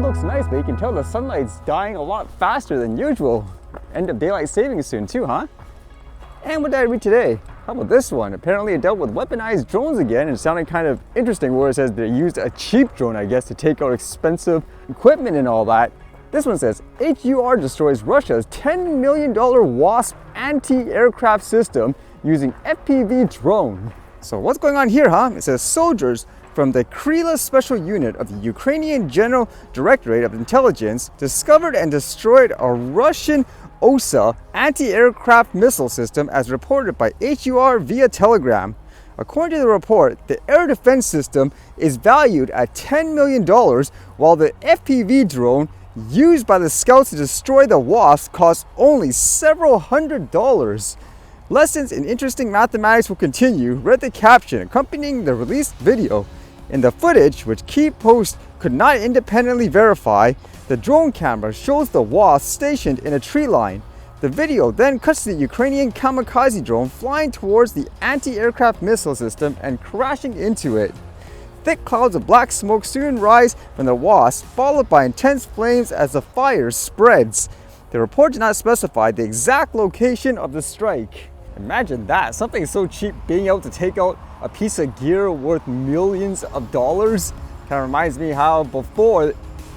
looks nice, but you can tell the sunlight's dying a lot faster than usual. End of daylight savings soon too, huh? And what did I read today? How about this one? Apparently it dealt with weaponized drones again, and it sounded kind of interesting where it says they used a cheap drone, I guess, to take out expensive equipment and all that. This one says, HUR destroys Russia's $10 million WASP anti-aircraft system using FPV drone. So what's going on here, huh? It says soldiers from the Kryla Special Unit of the Ukrainian General Directorate of Intelligence discovered and destroyed a Russian OSA anti-aircraft missile system as reported by HUR via Telegram. According to the report, the air defense system is valued at $10 million, while the FPV drone used by the scouts to destroy the WASP cost only several $100s. Lessons in interesting mathematics will continue, read the caption accompanying the released video. In the footage, which Key Post could not independently verify, the drone camera shows the WASP stationed in a tree line. The video then cuts to the Ukrainian kamikaze drone flying towards the anti-aircraft missile system and crashing into it. Thick clouds of black smoke soon rise from the WASP, followed by intense flames as the fire spreads. The report did not specify the exact location of the strike. Imagine that, something so cheap being able to take out a piece of gear worth millions of dollars. Kind of reminds me how before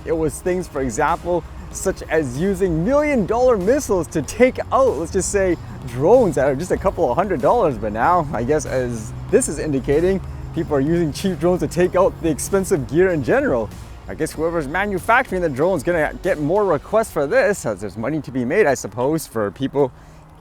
it was things, for example, such as using $1 million missiles to take out, let's just say, drones that are just a couple of $100s. But now, I guess as this is indicating, people are using cheap drones to take out the expensive gear in general. I guess whoever's manufacturing the drone is gonna get more requests for this, as there's money to be made, I suppose, for people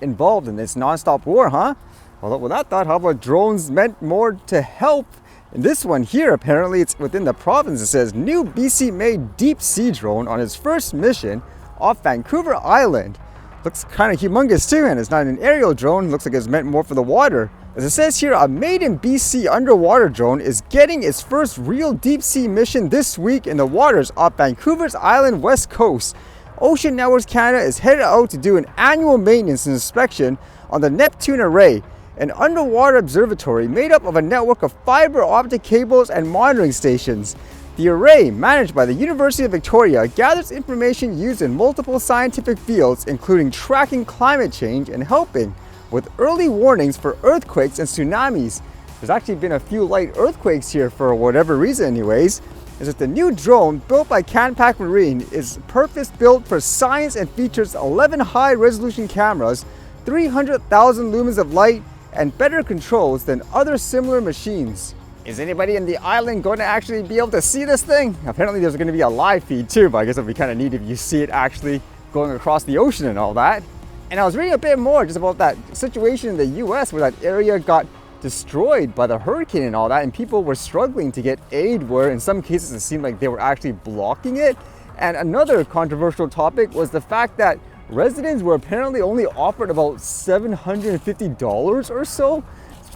involved in this non-stop war, huh? Well, with that thought, how about drones meant more to help? And this one here, apparently it's within the province. It says, new BC-made deep sea drone on its first mission off Vancouver Island. Looks kind of humongous too, and it's not an aerial drone. Looks like it's meant more for the water. As it says here, a made in BC underwater drone is getting its first real deep sea mission this week in the waters off Vancouver's Island west coast. Ocean Networks Canada is headed out to do an annual maintenance and inspection on the Neptune Array, an underwater observatory made up of a network of fiber optic cables and monitoring stations. The array, managed by the University of Victoria, gathers information used in multiple scientific fields, including tracking climate change and helping with early warnings for earthquakes and tsunamis. There's actually been a few light earthquakes here for whatever reason anyways. Is that the new drone, built by Canpac Marine, is purpose-built for science and features 11 high-resolution cameras, 300,000 lumens of light, and better controls than other similar machines. Is anybody in the island going to actually be able to see this thing? Apparently there's going to be a live feed too, but I guess it'll be kind of neat if you see it actually going across the ocean and all that. And I was reading a bit more just about that situation in the US where that area got destroyed by the hurricane and all that, and people were struggling to get aid, where in some cases it seemed like they were actually blocking it. And another controversial topic was the fact that residents were apparently only offered about $750 or so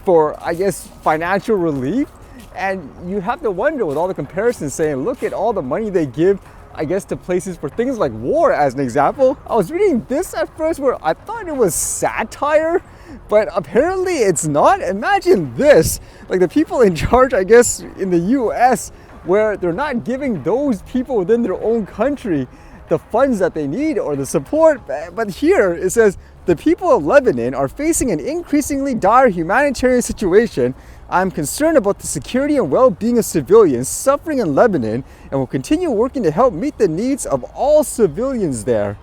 for, I guess, financial relief. And you have to wonder, with all the comparisons saying, look at all the money they give, I guess, to places for things like war, as an example. I was reading this at first where I thought it was satire, but apparently it's not. Imagine this, like the people in charge, I guess, in the US, where they're not giving those people within their own country the funds that they need or the support. But here it says, the people of Lebanon are facing an increasingly dire humanitarian situation. I'm concerned about the security and well-being of civilians suffering in Lebanon and will continue working to help meet the needs of all civilians there.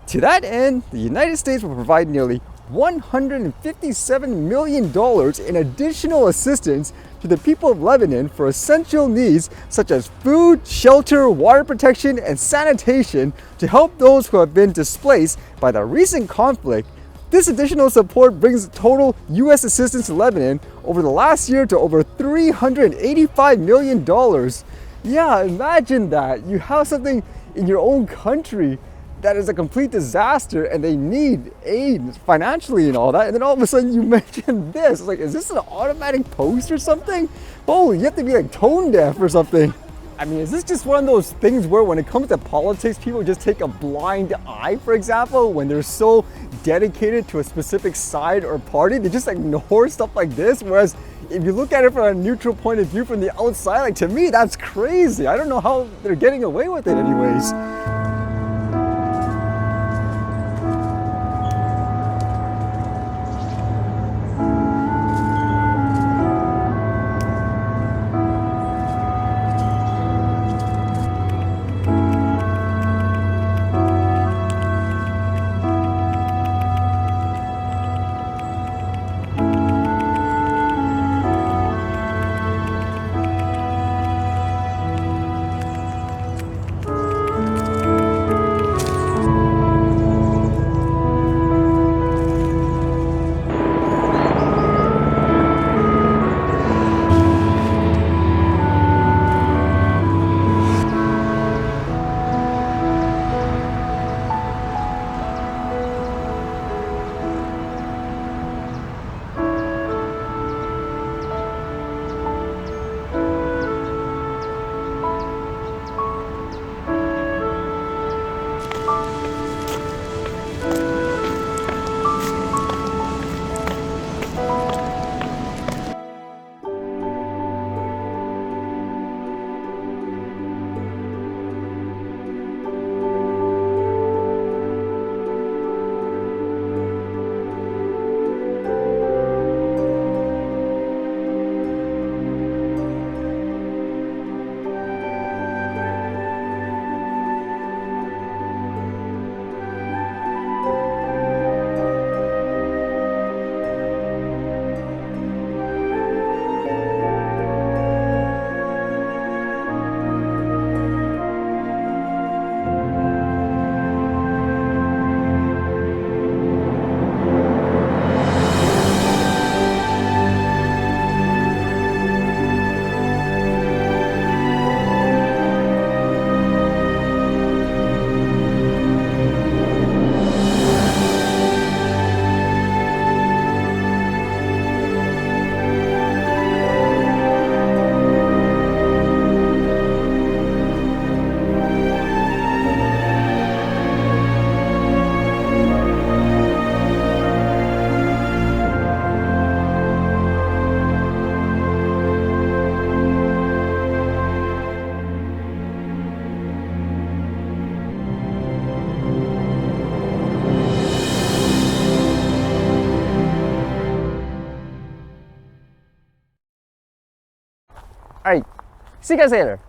To that end, the United States will provide nearly $157 million in additional assistance to the people of Lebanon for essential needs such as food, shelter, water protection, and sanitation to help those who have been displaced by the recent conflict. This additional support brings total U.S. assistance to Lebanon over the last year to over $385 million. Yeah, imagine that. You have something in your own country that is a complete disaster and they need aid financially and all that, and then all of a sudden you mention this. It's like, is this an automatic post or something? Holy, you have to be like tone deaf or something. I mean, is this just one of those things where when it comes to politics, people just take a blind eye, for example, when they're so dedicated to a specific side or party, they just ignore stuff like this? Whereas if you look at it from a neutral point of view from the outside, like to me, that's crazy. I don't know how they're getting away with it anyways. All right, see you guys later.